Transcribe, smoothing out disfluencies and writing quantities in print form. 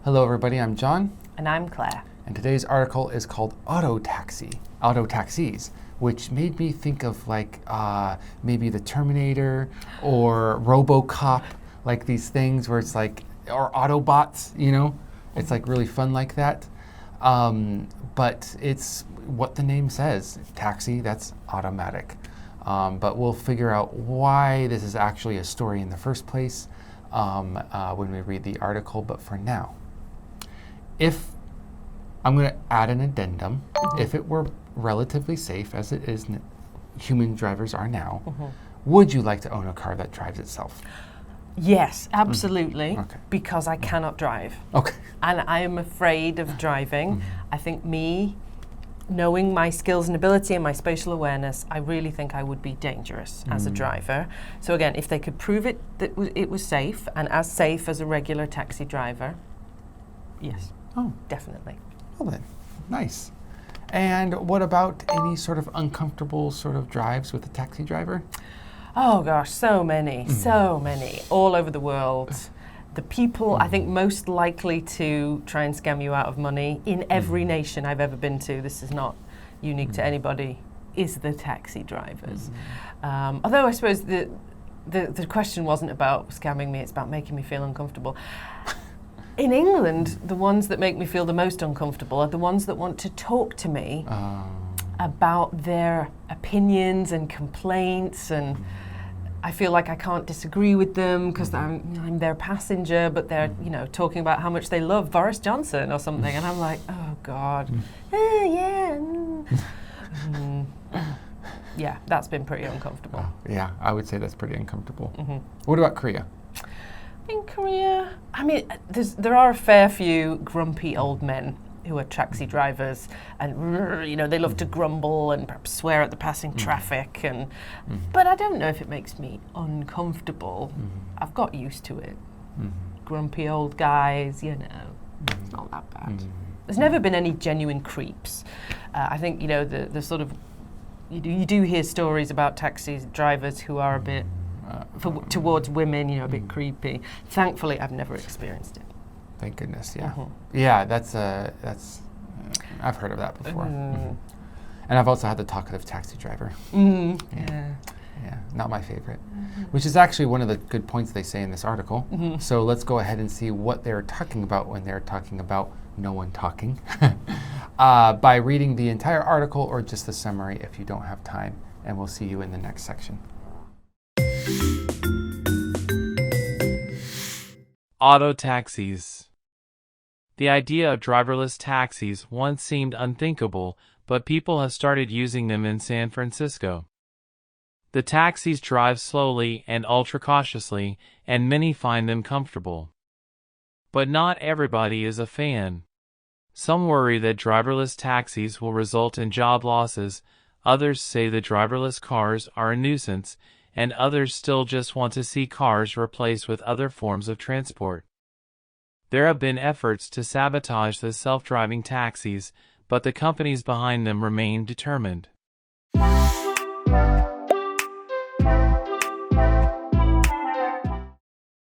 Hello everybody, I'm John. And I'm Claire. And today's article is called Autotaxis, which made me think of like maybe the Terminator or RoboCop, like these things where it's like, or Autobots, you know? It's like really fun like that. But it's what the name says, taxi, that's automatic. But we'll figure out why this is actually a story in the first place when we read the article. But for now, if I'm going to add an addendum, if it were relatively safe as it is, human drivers are now, would you like to own a car that drives itself? Yes, absolutely, Okay. because I cannot drive. Okay. And I am afraid of driving. I think knowing my skills and ability and my spatial awareness, I really think I would be dangerous as a driver. So again, if they could prove it that it was safe and as safe as a regular taxi driver, yes, definitely. Well then, nice. And what about any sort of uncomfortable sort of drives with a taxi driver? Oh gosh, so many, all over the world. The people I think most likely to try and scam you out of money in every nation I've ever been to, this is not unique to anybody, is the taxi drivers. Although I suppose the question wasn't about scamming me, it's about making me feel uncomfortable. In England, the ones that make me feel the most uncomfortable are the ones that want to talk to me about their opinions and complaints, and I feel like I can't disagree with them because I'm their passenger, but they're talking about how much they love Boris Johnson or something, and I'm like, oh God, yeah, that's been pretty uncomfortable. Yeah, I would say that's pretty uncomfortable. What about Korea? In Korea, I mean, there are a fair few grumpy old men who are taxi drivers, and they love to grumble and perhaps swear at the passing traffic, and but I don't know if it makes me uncomfortable. I've got used to it. Grumpy old guys, it's not that bad. There's never been any genuine creeps. I think the sort of you do hear stories about taxi drivers who are a bit towards women, a bit creepy. Thankfully, I've never experienced it. Thank goodness, yeah. Yeah, that's I've heard of that before. And I've also had the talkative taxi driver. Yeah, not my favorite. Which is actually one of the good points they say in this article. So let's go ahead and see what they're talking about when they're talking about no one talking by reading the entire article or just the summary if you don't have time. And we'll see you in the next section. Autotaxis. The idea of driverless taxis once seemed unthinkable, but people have started using them in San Francisco. The taxis drive slowly and ultra-cautiously, and many find them comfortable. But not everybody is a fan. Some worry that driverless taxis will result in job losses, others say the driverless cars are a nuisance, and others still just want to see cars replaced with other forms of transport. There have been efforts to sabotage the self-driving taxis, but the companies behind them remain determined.